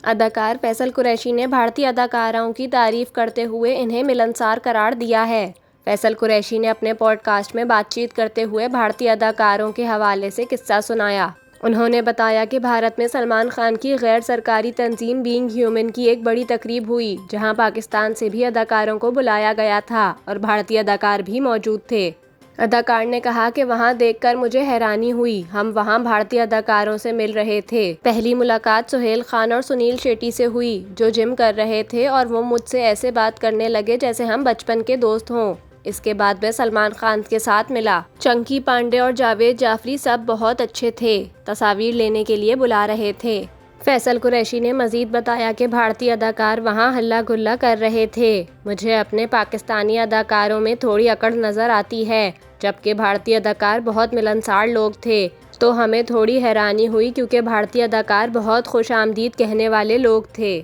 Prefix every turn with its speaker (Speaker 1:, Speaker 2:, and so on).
Speaker 1: اداکار فیصل قریشی نے بھارتی اداکاروں کی تعریف کرتے ہوئے انہیں ملنسار قرار دیا ہے۔ فیصل قریشی نے اپنے پوڈ کاسٹ میں بات چیت کرتے ہوئے بھارتی اداکاروں کے حوالے سے قصہ سنایا۔ انہوں نے بتایا کہ بھارت میں سلمان خان کی غیر سرکاری تنظیم بینگ ہیومن کی ایک بڑی تقریب ہوئی، جہاں پاکستان سے بھی اداکاروں کو بلایا گیا تھا اور بھارتی اداکار بھی موجود تھے۔ اداکار نے کہا کہ وہاں دیکھ کر مجھے حیرانی ہوئی، ہم وہاں بھارتی اداکاروں سے مل رہے تھے۔ پہلی ملاقات سہیل خان اور سنیل شیٹی سے ہوئی، جو جم کر رہے تھے، اور وہ مجھ سے ایسے بات کرنے لگے جیسے ہم بچپن کے دوست ہوں۔ اس کے بعد میں سلمان خان کے ساتھ ملا۔ چنکی پانڈے اور جاوید جعفری سب بہت اچھے تھے، تصاویر لینے کے لیے بلا رہے تھے۔ فیصل قریشی نے مزید بتایا کہ بھارتی اداکار وہاں ہلا گلا کر رہے تھے۔ مجھے اپنے پاکستانی اداکاروں میں تھوڑی اکڑ نظر آتی ہے، جبکہ بھارتی اداکار بہت ملنسار لوگ تھے، تو ہمیں تھوڑی حیرانی ہوئی کیونکہ بھارتی اداکار بہت خوش آمدید کہنے والے لوگ تھے۔